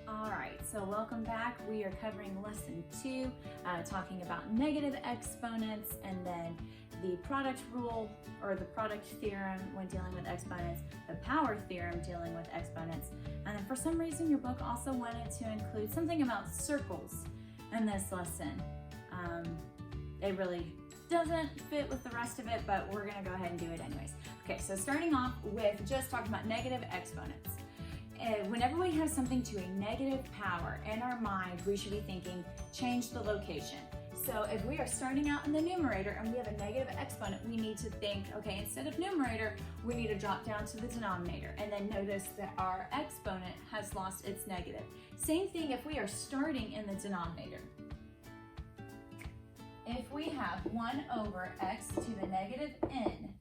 All right, so welcome back. We are covering lesson 2, talking about negative exponents, and then the product rule or the product theorem when dealing with exponents, the power theorem dealing with exponents, and then for some reason your book also wanted to include something about circles in this lesson. It really doesn't fit with the rest of it, but we're gonna go ahead and do it anyways. Okay, so starting off with just talking about negative exponents. Whenever we have something to a negative power in our mind, we should be thinking, change the location. So if we are starting out in the numerator and we have a negative exponent, we need to think, okay, instead of numerator, we need to drop down to the denominator. And then notice that our exponent has lost its negative. Same thing if we are starting in the denominator. If we have 1 over x to the negative n,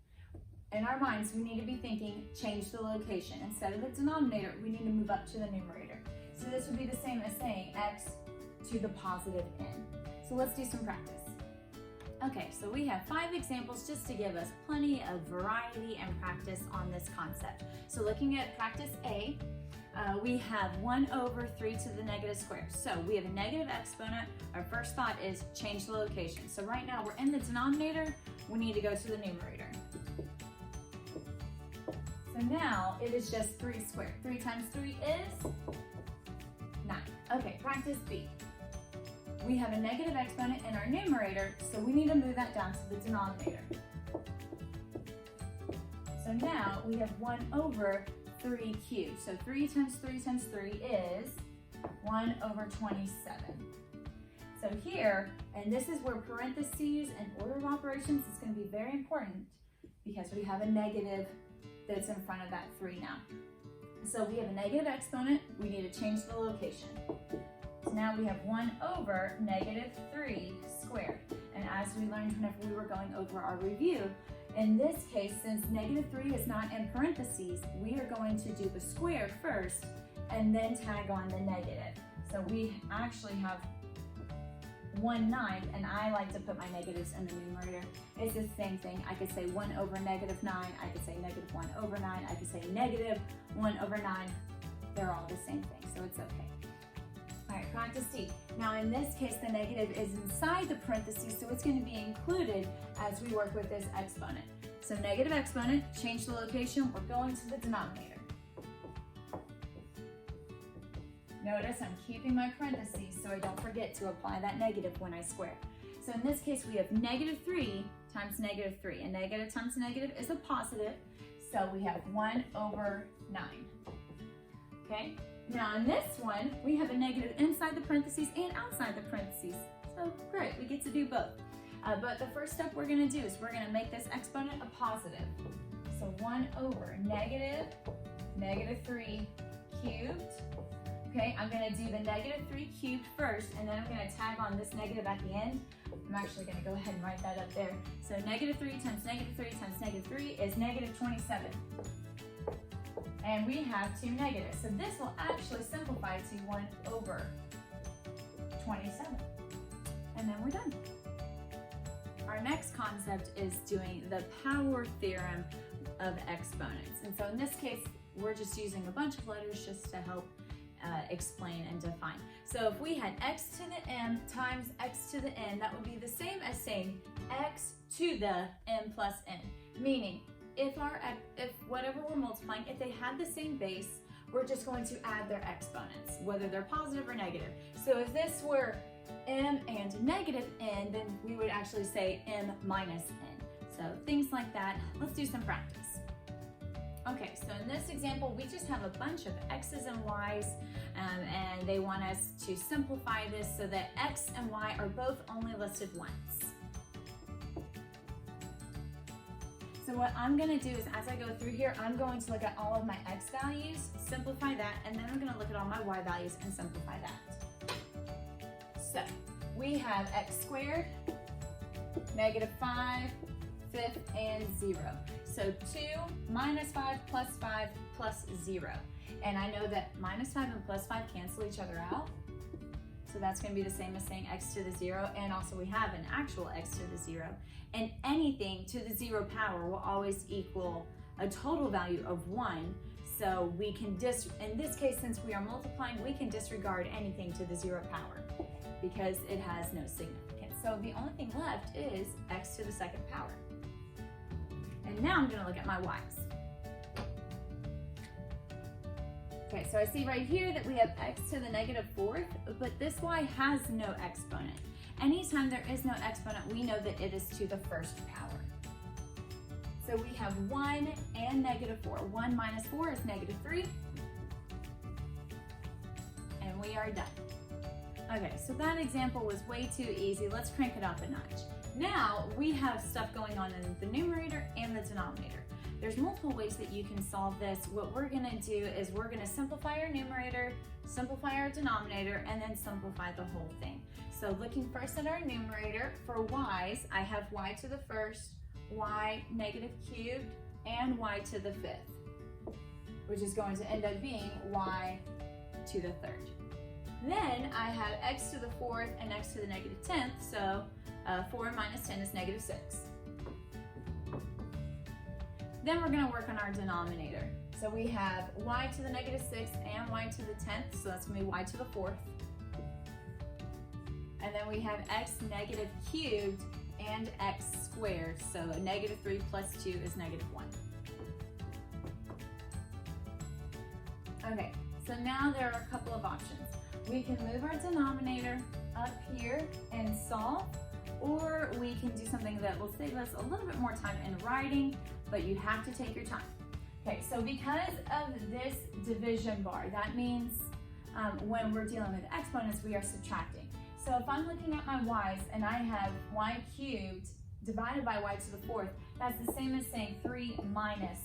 in our minds, we need to be thinking, change the location. Instead of the denominator, we need to move up to the numerator. So this would be the same as saying x to the positive n. So let's do some practice. Okay, so we have 5 examples just to give us plenty of variety and practice on this concept. So looking at practice A, we have 1 over 3 to the negative square. So we have a negative exponent. Our first thought is change the location. So right now we're in the denominator, we need to go to the numerator. So now it is just 3 squared. 3 times 3 is 9. Okay, practice B. We have a negative exponent in our numerator, so we need to move that down to the denominator. So now we have 1 over 3 cubed. So 3 times 3 times 3 is 1 over 27. So here, and this is where parentheses and order of operations is going to be very important because we have a negative that's in front of that 3 now. So we have a negative exponent, we need to change the location. So now we have 1 over negative 3 squared. And as we learned whenever we were going over our review, in this case, since negative 3 is not in parentheses, we are going to do the square first and then tag on the negative. So we actually have 1/9, and I like to put my negatives in the numerator. It's the same thing. I could say 1 over negative 9, I could say negative 1 over 9, I could say negative 1 over 9. They're all the same thing, so it's okay. All right, practice C. Now in this case, the negative is inside the parentheses, so it's going to be included as we work with this exponent. So negative exponent, change the location, we're going to the denominator. Notice I'm keeping my parentheses so I don't forget to apply that negative when I square. So in this case, we have negative 3 times negative 3. And negative times negative is a positive. So we have 1 over 9. Okay? Now in this one, we have a negative inside the parentheses and outside the parentheses. So great, we get to do both. But the first step we're going to do is we're going to make this exponent a positive. So 1 over negative 3 cubed. Okay, I'm going to do the negative 3 cubed first, and then I'm going to tag on this negative at the end. I'm actually going to go ahead and write that up there. So negative 3 times negative 3 times negative 3 is negative 27. And we have 2 negatives. So this will actually simplify to 1 over 27. And then we're done. Our next concept is doing the power theorem of exponents. And so in this case, we're just using a bunch of letters just to help explain and define. So if we had x to the m times x to the n, that would be the same as saying x to the m plus n. Meaning, if whatever we're multiplying, if they had the same base, we're just going to add their exponents, whether they're positive or negative. So if this were m and negative n, then we would actually say m minus n. So things like that. Let's do some practice. Okay, so in this example, we just have a bunch of x's and y's, and they want us to simplify this so that x and y are both only listed once. So what I'm going to do is, as I go through here, I'm going to look at all of my x values, simplify that, and then I'm going to look at all my y values and simplify that. So we have x squared, negative 5, 5th, and 0. So 2 minus 5 plus 5 plus 0. And I know that minus 5 and plus 5 cancel each other out. So that's going to be the same as saying x to the 0. And also we have an actual x to the 0. And anything to the 0 power will always equal a total value of 1. So we can in this case, since we are multiplying, we can disregard anything to the 0 power because it has no significance. So the only thing left is x to the 2nd power. And now I'm gonna look at my y's. Okay, so I see right here that we have x to the -4th, but this y has no exponent. Anytime there is no exponent, we know that it is to the 1st power. So we have 1 and -4. 1 minus 4 is -3. And we are done. Okay, so that example was way too easy. Let's crank it up a notch. Now we have stuff going on in the numerator and the denominator. There's multiple ways that you can solve this. What we're gonna do is we're gonna simplify our numerator, simplify our denominator, and then simplify the whole thing. So looking first at our numerator, for y's, I have y to the 1st, y -cubed, and y to the 5th, which is going to end up being y to the 3rd. Then I have x to the 4th and x to the -10th, so 4 minus 10 is -6. Then we're gonna work on our denominator. So we have y to the -6th and y to the 10th, so that's gonna be y to the 4th. And then we have x -cubed and x squared, so a -3 plus 2 is -1. Okay, so now there are a couple of options. We can move our denominator up here and solve, or we can do something that will save us a little bit more time in writing, but you have to take your time. Okay, so because of this division bar, that means when we're dealing with exponents, we are subtracting. So if I'm looking at my y's and I have y cubed divided by y to the 4th, that's the same as saying 3 minus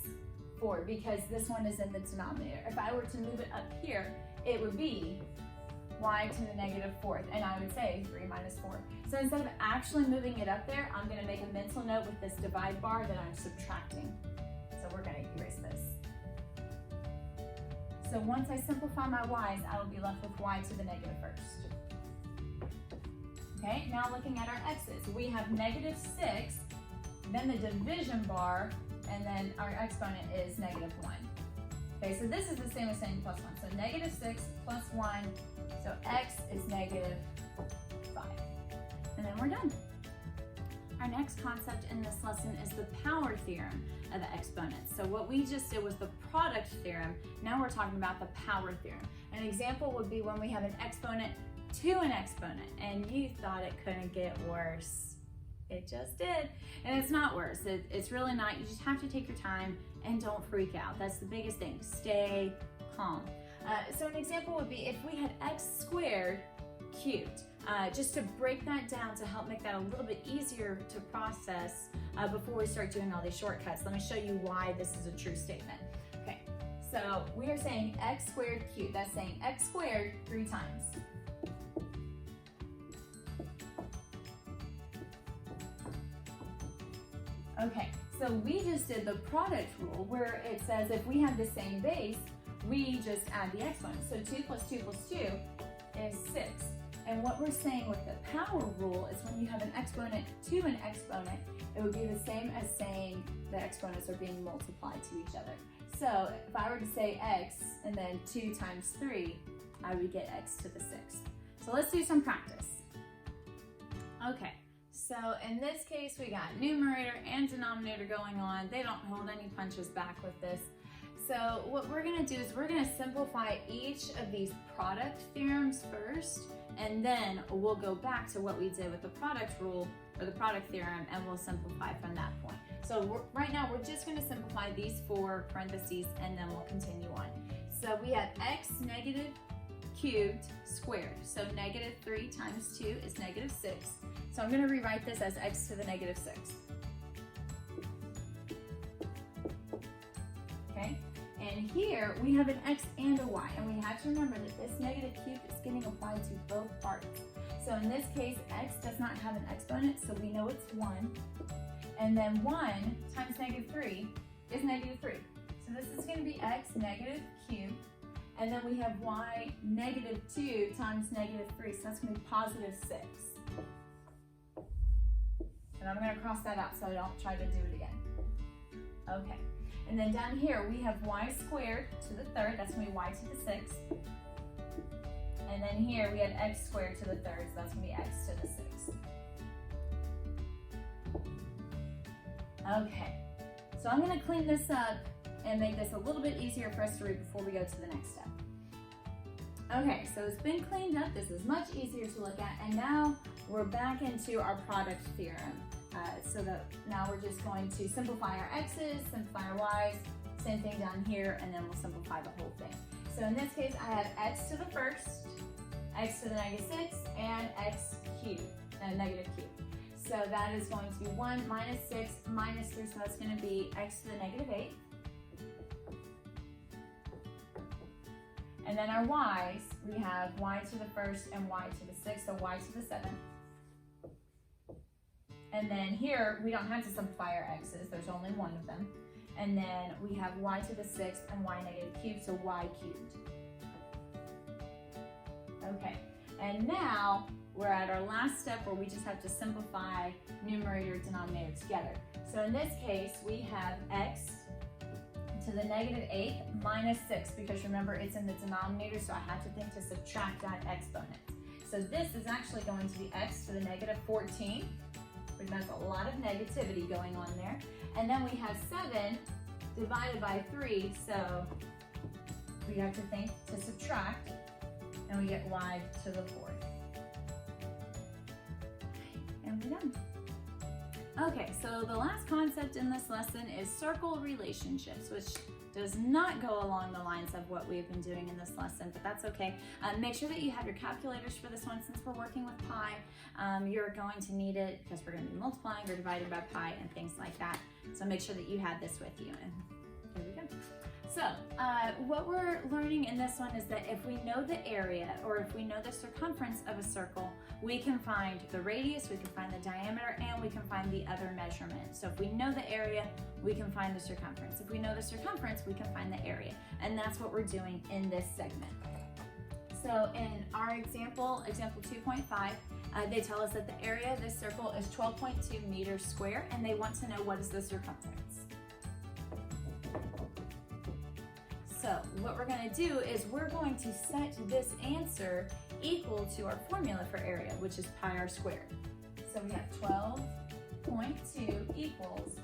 4 because this one is in the denominator. If I were to move it up here, it would be y to the -4th, and I would say 3 minus 4. So instead of actually moving it up there, I'm gonna make a mental note with this divide bar that I'm subtracting. So we're gonna erase this. So once I simplify my y's, I will be left with y to the -1st. Okay, now looking at our x's, we have -6, then the division bar, and then our exponent is -1. Okay, so this is the same as saying plus 1. So -6 plus 1, so x is -5. And then we're done. Our next concept in this lesson is the power theorem of the exponents. So what we just did was the product theorem. Now we're talking about the power theorem. An example would be when we have an exponent to an exponent, and you thought it couldn't get worse. It just did. And it's not worse. It's really not. You just have to take your time and don't freak out. That's the biggest thing. Stay calm. So an example would be if we had x squared cubed. Just to break that down to help make that a little bit easier to process before we start doing all these shortcuts, let me show you why this is a true statement. Okay, so we are saying x squared cubed. That's saying x squared 3 times. Okay, so we just did the product rule where it says if we have the same base, we just add the exponents. So 2 plus 2 plus 2 is 6. And what we're saying with the power rule is when you have an exponent to an exponent, it would be the same as saying the exponents are being multiplied to each other. So if I were to say x and then 2 times 3, I would get x to the 6th. So let's do some practice. Okay, so in this case, we got numerator and denominator going on. They don't hold any punches back with this. So what we're gonna do is we're gonna simplify each of these product theorems first, and then we'll go back to what we did with the product rule or the product theorem, and we'll simplify from that point. So right now we're just going to simplify these 4 parentheses, and then we'll continue on. So we have x -cubed squared. So -3 times 2 is -6. So I'm going to rewrite this as x to the -6. Okay. And here we have an x and a y, and we have to remember that this negative cube is getting applied to both parts. So in this case, x does not have an exponent, so we know it's 1. And then 1 times -3 is -3. So this is going to be x -cubed, and then we have y -2 times -3, so that's going to be +6. And I'm going to cross that out so I don't try to do it again. Okay. And then down here, we have y squared to the third. That's going to be y to the sixth. And then here, we have x squared to the third. So that's going to be x to the sixth. Okay. So I'm going to clean this up and make this a little bit easier for us to read before we go to the next step. Okay, so it's been cleaned up. This is much easier to look at. And now we're back into our product theorem. So that now we're just going to simplify our x's, simplify our y's, same thing down here, and then we'll simplify the whole thing. So in this case, I have x to the first, x to the negative 6, and x cubed, negative cube. So that is going to be 1 minus 6 minus 3, so that's going to be x to the negative 8. And then our y's, we have y to the first and y to the 6th, so y to the 7th. And then here, we don't have to simplify our x's, there's only one of them. And then we have y to the 6th and y negative cubed, so y cubed. Okay, and now we're at our last step where we just have to simplify numerator and denominator together. So in this case, we have x to the negative 8 minus 6, because remember it's in the denominator, so I have to think to subtract that exponent. So this is actually going to be x to the negative 14, which has a lot of negativity going on there. And then we have 7 divided by 3, so we have to think to subtract, and we get y to the 4th. And we're done. Okay, so the last concept in this lesson is circle relationships, which does not go along the lines of what we've been doing in this lesson, but that's okay. Make sure that you have your calculators for this one. Since we're working with pi, you're going to need it because we're going to be multiplying or dividing by pi and things like that. So make sure that you have this with you. And here we go. So what we're learning in this one is that if we know the area, or if we know the circumference of a circle, we can find the radius, we can find the diameter, and we can find the other measurement. So if we know the area, we can find the circumference. If we know the circumference, we can find the area. And that's what we're doing in this segment. So in our example 2.5, they tell us that the area of this circle is 12.2 meters square, and they want to know what is the circumference. So what we're going to do is we're going to set this answer equal to our formula for area, which is pi r squared. So we have 12.2 equals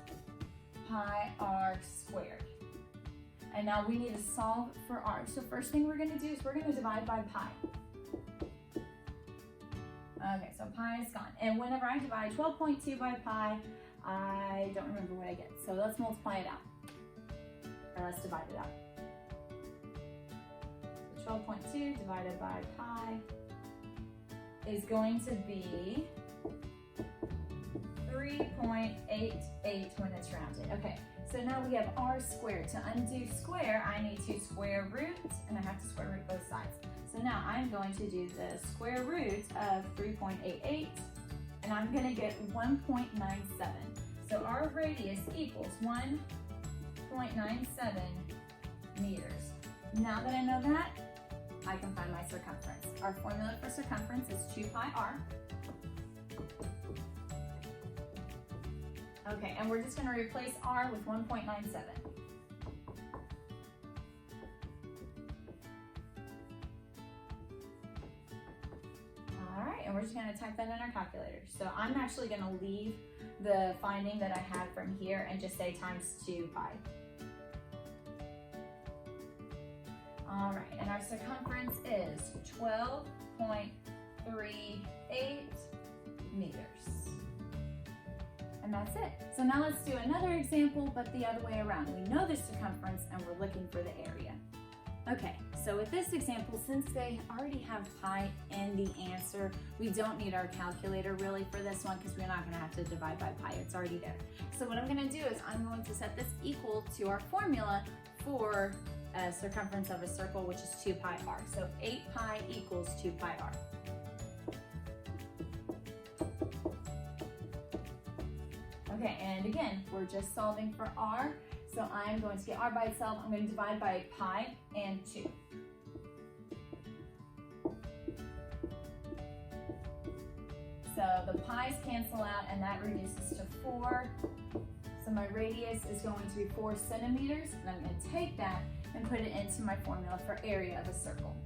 pi r squared. And now we need to solve for r. So first thing we're going to do is we're going to divide by pi. Okay, so pi is gone. And whenever I divide 12.2 by pi, I don't remember what I get. So let's multiply it out. Or let's divide it out. 12.2 divided by pi is going to be 3.88 when it's rounded. Okay, so now we have r squared. To undo square, I need to square root, and I have to square root both sides. So now I'm going to do the square root of 3.88, and I'm going to get 1.97. So our radius equals 1.97 meters. Now that I know that, I can find my circumference. Our formula for circumference is 2 pi r. Okay, and we're just going to replace r with 1.97. All right, and we're just going to type that in our calculator. So I'm actually going to leave the finding that I had from here and just say times 2 pi. All right, and our circumference is 12.38 meters. And that's it. So now let's do another example, but the other way around. We know the circumference and we're looking for the area. Okay, so with this example, since they already have pi in the answer, we don't need our calculator really for this one because we're not going to have to divide by pi. It's already there. So what I'm going to do is I'm going to set this equal to our formula for circumference of a circle, which is 2 pi r. So 8 pi equals 2 pi r. Okay, and again, we're just solving for r. So I'm going to get r by itself. I'm going to divide by pi and 2. So the pi's cancel out, and that reduces to 4. So So my radius is going to be 4 centimeters, and I'm going to take that and put it into my formula for area of a circle.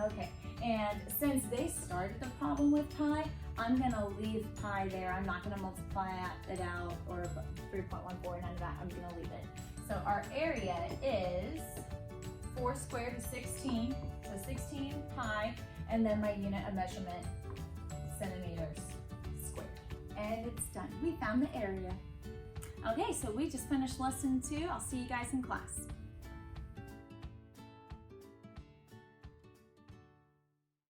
Okay, and since they started the problem with pi, I'm gonna leave pi there. I'm not gonna multiply it out or 3.14, none of that, I'm gonna leave it. So our area is 4 squared is 16, so 16 pi, and then my unit of measurement, centimeters squared. And it's done, we found the area. Okay, so we just finished lesson 2. I'll see you guys in class.